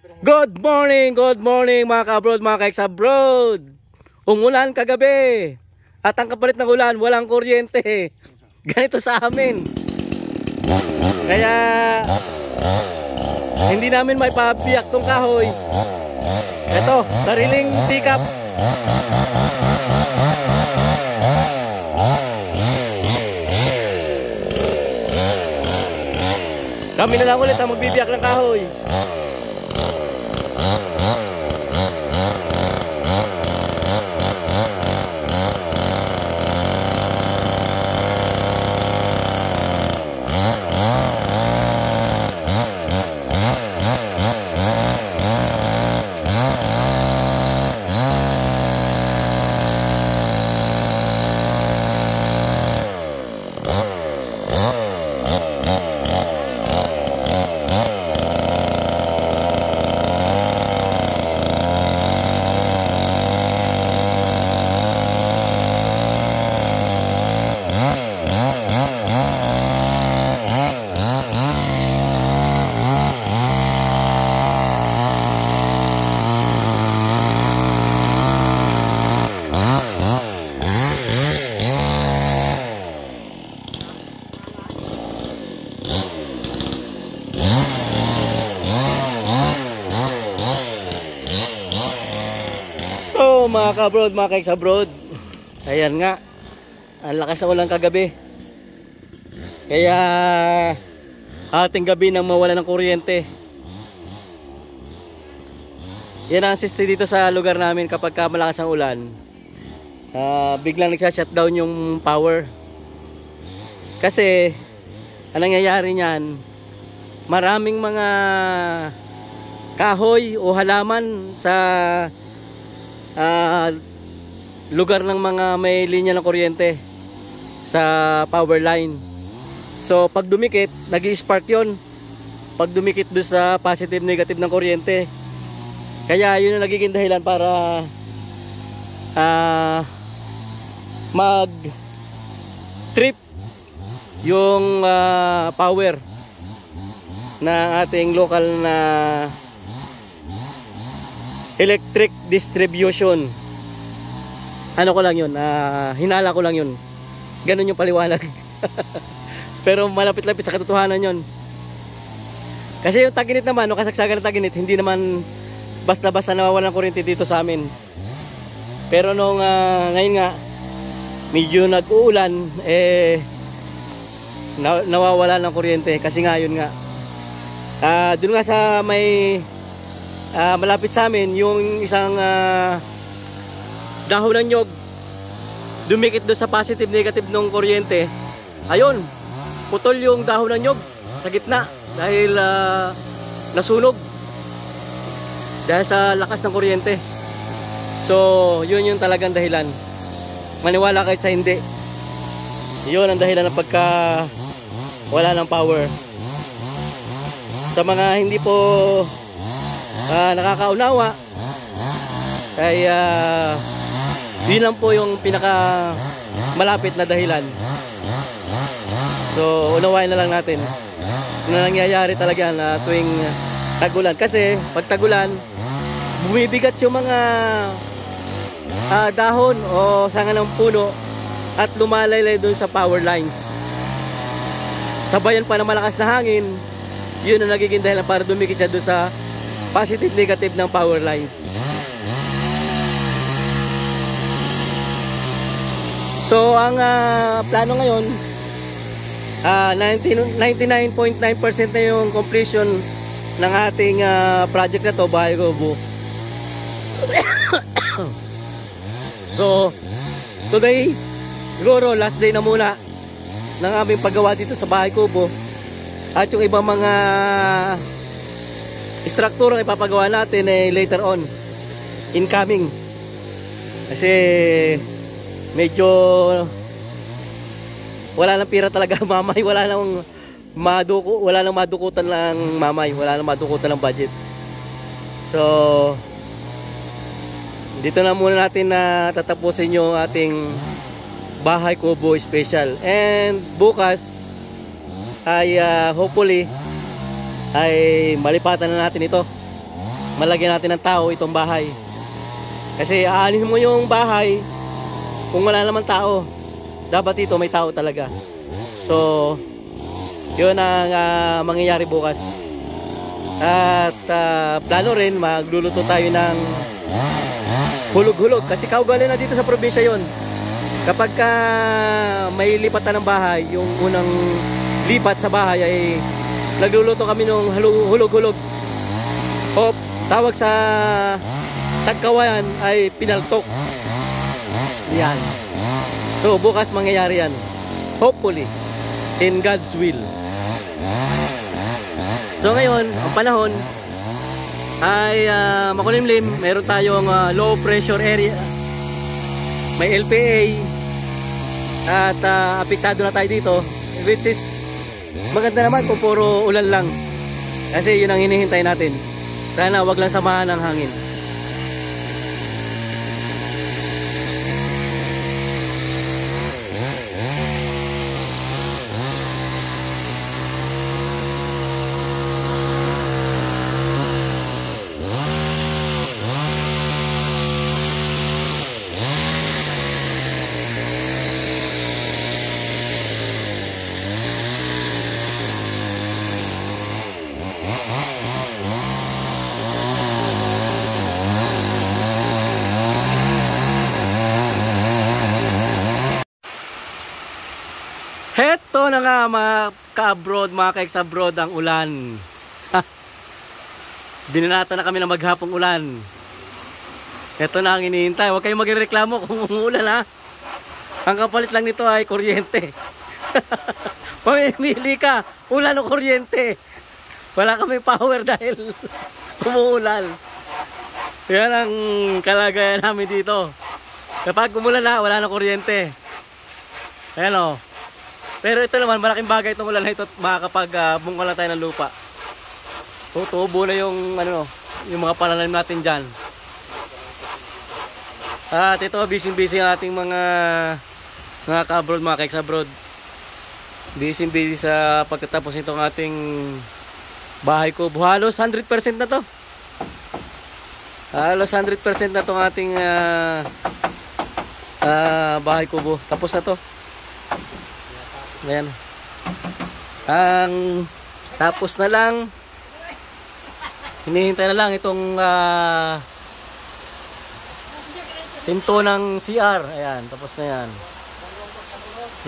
Good morning mga ka-abroad, mga ka-ex-abroad. Umulan kagabi. At ang kapalit ng ulan, walang kuryente. Ganito sa amin. Kaya hindi namin may pabiyak tong kahoy. Ito, sariling sikap. Kami na lang ulit ang magbibiyak ng kahoy. So mga ka-abroad, mga ka-ex-abroad, ayan nga, ang lakas ng ulan kagabi. Kaya ating gabi nang mawala ng kuryente. Yan ang system dito sa lugar namin kapag malakas ang ulan. Biglang nagsha-shutdown yung power. Kasi ang nangyayari niyan, maraming mga kahoy o halaman sa lugar ng mga may linya ng kuryente sa power line. So pag dumikit, nag-i-spark yun. Pag dumikit doon sa positive negative ng kuryente. Kaya yun ang nagiging dahilan para mag trip yung power ng ating local na electric distribution. Ano ko lang yun, hinala ko lang yun. Ganun yung paliwanag. Pero malapit-lapit sa katotohanan yun. Kasi yung Taguinit naman, no, kasagsagan ng Taguinit, hindi naman basta-basta nawawalan ng kuryente dito sa amin. Pero nung ngayon nga, medyo nag-uulan, nawawala ng kuryente. Kasi nga yun nga, dun nga sa may malapit sa amin, yung isang dahon ng nyog dumikit doon sa positive negative ng kuryente. Ayun, putol yung dahon ng nyog sa gitna dahil nasunog dahil sa lakas ng kuryente. So yun yung talagang dahilan, maniwala kahit sa hindi, yun ang dahilan ng pagka wala ng power. Sa mga hindi po nakakaunawa, ay yun lang po yung pinaka malapit na dahilan. So unawain na lang natin na nangyayari talaga na tuwing tagulan. Kasi pag tagulan, bumibigat yung mga dahon o sanga ng puno at lumalaylay doon sa power lines. Sabayan pa ng malakas na hangin, yun ang nagiging dahilan para dumikit siya doon sa positive negative ng power line. So ang plano ngayon, 99.9% na yung completion ng ating project na to, Bahay Kubo. So today siguro last day na muna ng aming paggawa dito sa Bahay Kubo. At yung ibang mga strukturang ipapagawa natin later on, incoming. Kasi medyo wala nang pira talaga mamay, wala nang madukutan ng mamay, wala nang madukutan ng budget. So dito na muna natin na tatapusin yung ating Bahay Kubo special. And bukas ay hopefully ay malipatan na natin ito malagyan natin ng tao itong bahay. Kasi aanin mo yung bahay kung wala naman tao. Dapat dito may tao talaga. So yun ang mangyayari bukas. At plano rin magluluto tayo ng hulog-hulog. Kasi kaugali na dito sa probinsya yun. Kapag may lipatan ng bahay, yung unang lipat sa bahay ay nagluluto kami ng hulog-hulog. O tawag sa tagkawayan ay pinaltok. Yan. So bukas mangyayari yan. Hopefully. In God's will. So ngayon, ang panahon ay makulimlim. Meron tayong low pressure area. May LPA. At apektado na tayo dito. Which is maganda naman kung puro ulan lang. Kasi yun ang hinihintay natin. Sana wag lang samahan ng hangin. Heto na nga mga ka-abroad, mga ka-ex-abroad ang ulan. Dinanata na kami ng maghapong ulan. Heto na ang hinihintay. Huwag kayong magreklamo kung umuulan ha. Ang kapalit lang nito ay kuryente. Pamimili ka, ulan o kuryente. Wala kami power dahil umuulan. Yan ang kalagayan namin dito. Kapag umulan na, wala na kuryente. Ayan o. Pero ito naman, malaking bagay itong ulan na ito at makakapag-bungkal na tayo ng lupa. Tutubo na yung, yung mga pananim natin dyan. At ito, busy-busy ang ating mga ka-abroad, mga ka-ex-abroad. Busy-busy sa pagkatapos nitong ating bahay ko. Halos 100% na to. Halos 100% na itong ating bahay kubo. Tapos na to. Ayan. Ang tapos na lang. Hinihintay na lang itong pinto ng CR. Ayan, tapos na yan.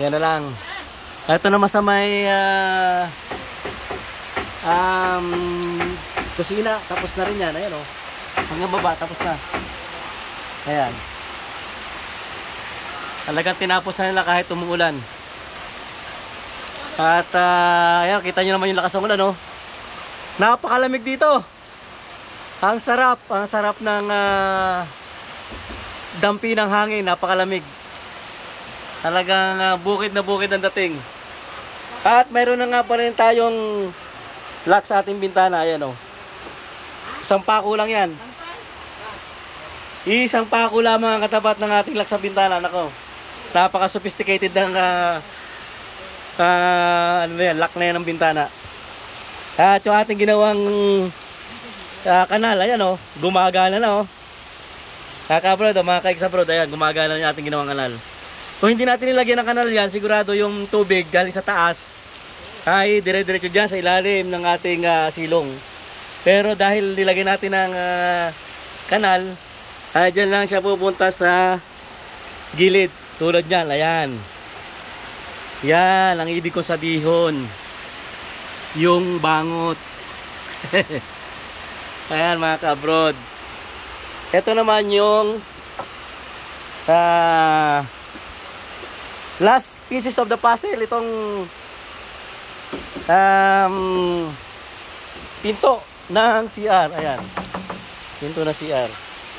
Yan na lang. Ito naman sa may kusina. Tapos na rin yan. Ayan o. Hanggang baba, tapos na. Ayan. Talagang tinapos na nila kahit umuulan. At ayan, kita nyo naman yung lakas ng ulan, no? Napakalamig dito. Ang sarap ng dampi ng hangin, napakalamig. Talagang bukid na bukid ang dating. At mayroon na nga pa rin tayong lock sa ating bintana, ayan o. Isang pako lang yan. Isang pako lamang ang katapat ng ating lock sa bintana, nako. Napaka-sophisticated ng lock na yan ng bintana. At yung ating ginawang kanal, ayan o, gumagana na o. Kaka-abroad o, mga ka-ex-abroad, ayan, gumagana na yung ating ginawang kanal. Kung hindi natin nilagyan ng kanal yan, sigurado yung tubig galing sa taas ay dire-diretso dyan sa ilalim ng ating silong. Pero dahil nilagyan natin ng kanal, ay dyan lang siya pupunta sa gilid. Tulad nyan, ayan. Yan ang ibig kong sabihin. Yung bangot. Ayan mga ka-abroad. Ito naman yung last pieces of the puzzle. Itong pinto ng CR. Ayan. Pinto na CR.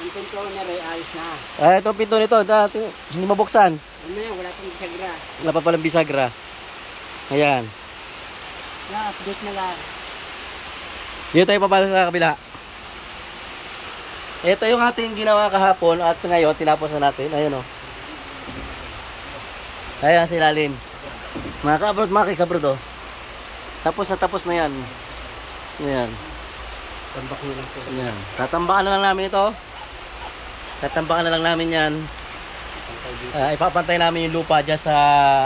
Yung pinto na rin, ayos na. Itong pinto nito, dati, hindi mabuksan. Ano yan, wala pang bisagra. Wala pa palang bisagra. Ayan. Update na lang. Dito tayo papasok sa kabila. Ito yung ating ginawa kahapon at ngayon tinapos na natin. Ayan o. Ayan sa ilalim. Mga ka-abroad, mga ka-ex-abroad o. Tapos na yan. Ayan. Tambak nyo lang po. Yan. Tatambakan na lang namin ito. Tatambakan na lang namin yan. Ipapantay namin yung lupa dyan sa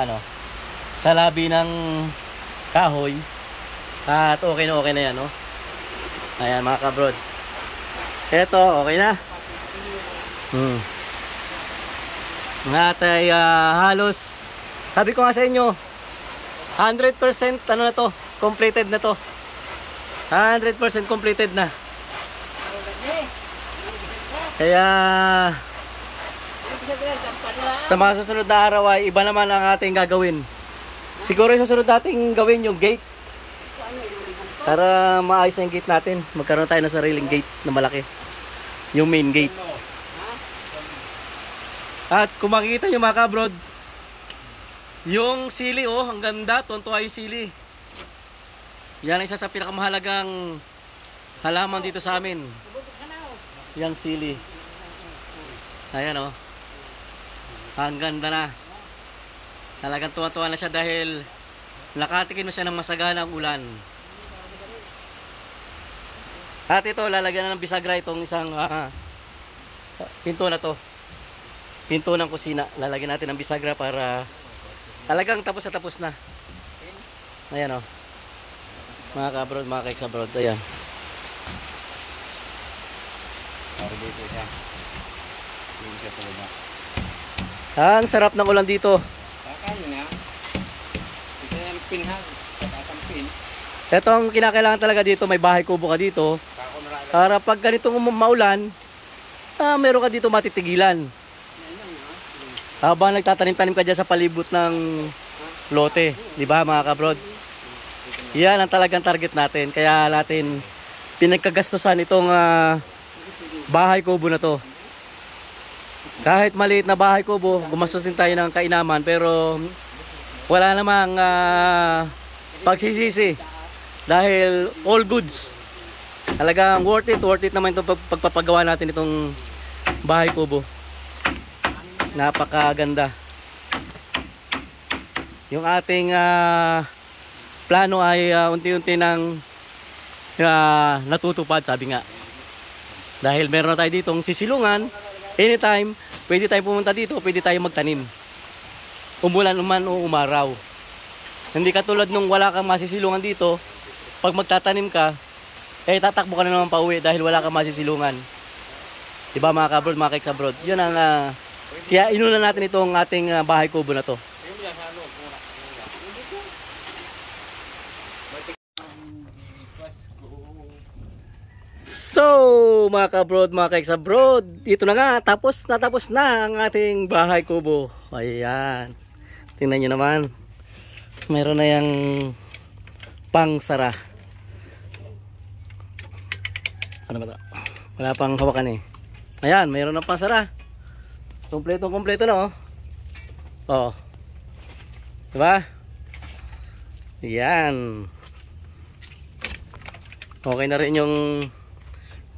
ano, sa labi ng kahoy. At okay na yan, no? Ayan mga kabrod. Eto, okay na. At ay halos, sabi ko nga sa inyo, 100% ano na to, completed na to. 100% completed na. Kaya sa mga susunod na araw ay iba naman ang ating gagawin. Siguro yung susunod nating gawin yung gate. Para maayos na yung gate natin. Magkaroon tayo ng sariling gate na malaki. Yung main gate. At kung makikita nyo mga kabrod, yung sili oh, ang ganda. Tuntua yung sili. Yan ang isa sa pinakamahalagang halaman dito sa amin. Yang sili. Ayan oh. Ang ganda na. Talagang tuwa-tuwa na siya dahil nakatikim na siya ng masaganang ulan. At ito, lalagyan na ng bisagra itong isang pinto na to. Pinto ng kusina. Lalagyan natin ng bisagra para talagang tapos na tapos na. Ayan o. Mga kabrod, mga kaiks abroad. Ayan. Ang sarap ng ulan dito. Ito ang kinakailangan talaga dito. May bahay kubo ka dito. Para pag ganitong maulan, meron ka dito matitigilan. Habang nagtatanim-tanim ka dyan sa palibot ng lote. Diba mga kabrod? Yan ang talagang target natin. Kaya natin pinagkagastusan itong bahay kubo na to. Kahit maliit na bahay kubo, gumastos din tayo ng kainaman. Pero wala namang pagsisisi. Dahil all goods. Talagang worth it naman itong pagpapagawa natin itong bahay kubo. Napakaganda. Yung ating plano ay unti-unti nang natutupad, sabi nga. Dahil meron na tayo ditong sisilungan, anytime, pwede tayo pumunta dito, pwede tayo magtanim. Umulan man o umaraw. Hindi katulad nung wala kang masisilungan dito, pag magtatanim ka, tatakbo ka na naman pauwi dahil wala kang masisilungan. Diba mga kabrod, mga kaiks abroad? Yun ang, kaya inuna natin itong ating bahay kubo na to. So, mga kabrod, mga kaiks abroad, ito na nga, natapos na ang ating bahay kubo. Ayan. Tingnan nyo naman. Meron na yung pangsara. Ano ba ito? Wala pang hawakan eh. Ayan, mayroon na pangsara. Kompleto na oh. Oh. Diba? Ayan. Okay na rin yung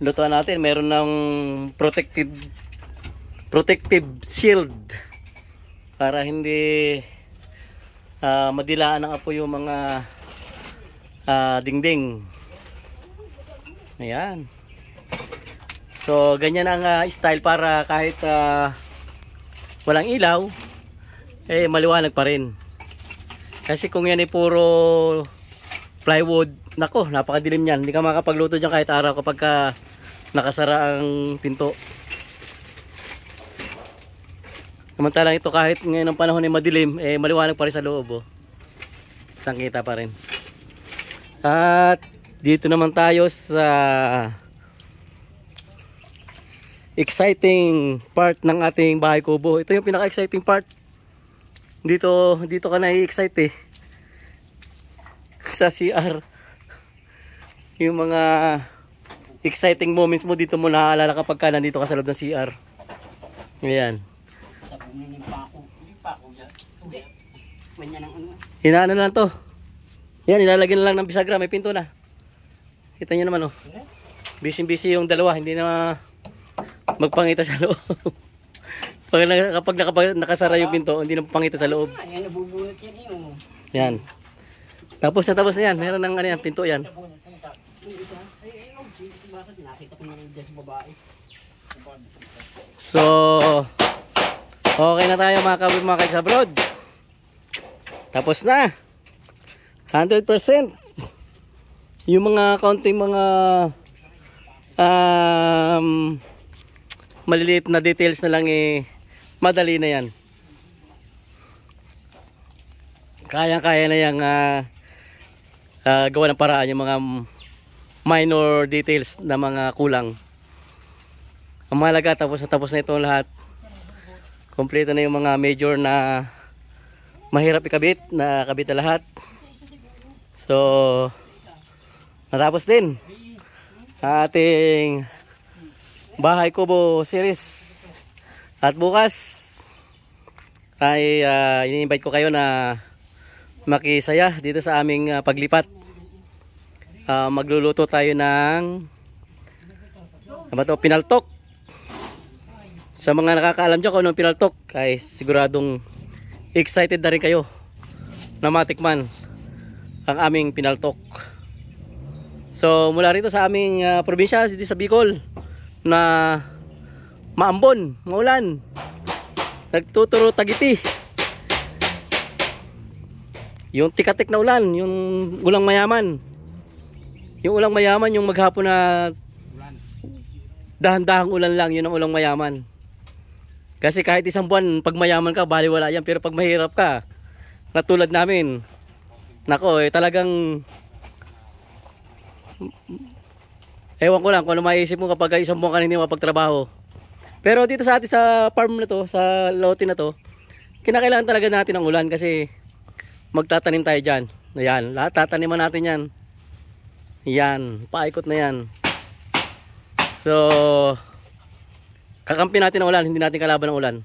lutuan natin. Meron ng protective shield para hindi madilaan ng apoy yung mga dingding. Ayan. So ganyan ang style para kahit walang ilaw maliwanag pa rin. Kasi kung yan ay puro plywood, nako, napakadilim yan. Hindi ka makapagluto dyan kahit araw kapag nakasara ang pinto. Samantalang ito kahit ngayon ang panahon ay madilim, maliwanag pa rin sa loob. Nakita pa rin. At dito naman tayo sa exciting part ng ating bahay kubo. Ito yung pinaka-exciting part. Dito ka na-excite sa CR. Yung mga exciting moments mo dito mo naaalala kapag ka nandito ka sa loob ng CR. Ayan. Hinaan na lang to. Yan, ilalagyan na lang ng bisagra. May pinto na. Kita nyo naman oh. Busy yung dalawa. Hindi na magpangita sa loob. Kapag nakasara yung pinto, hindi na magpangita sa loob. Yan. Tapos na yan. Meron ng ano yan, pinto yan. Bakit nakita ko naman dyan sa babae. So, okay na tayo mga kasabrod. Tapos na. 100%. Yung mga kaunting mga maliliit na details na lang madali na yan. Kaya na yung gawa ng paraan yung mga minor details na mga kulang. Ang mahalaga tapos na ito lahat. Kompleto na yung mga major na mahirap ikabit, nakabit na lahat. So natapos din ating bahay kubo series. At bukas ay ini-invite ko kayo na makisaya dito sa aming paglipat. Magluluto tayo ng pinaltok. Sa mga nakakaalam dyan kung anong pinaltok ay siguradong excited na rin kayo na matikman ang aming pinaltok. So mula rito sa aming probinsya, dito sa Bicol, na maambon, maulan, nagtuturo tagiti. Yung tikatik na ulan, yung ulang mayaman. Yung ulang mayaman, yung maghapon na dahan-dahang ulan lang, yun ang ulang mayaman. Kasi kahit isang buwan, pag mayaman ka, baliwala yan. Pero pag mahirap ka, na tulad namin, nako, talagang ewan ko lang kung ano maiisip mo kapag isang buwan ka hindi mapagtrabaho. Pero dito sa atin sa farm na to, sa lote na to, kinakailangan talaga natin ng ulan kasi magtatanim tayo dyan. Ayan, lahat tataniman natin yan. Yan, paikot na yan. So kakampi natin ang ulan, hindi natin kalaban ng ulan.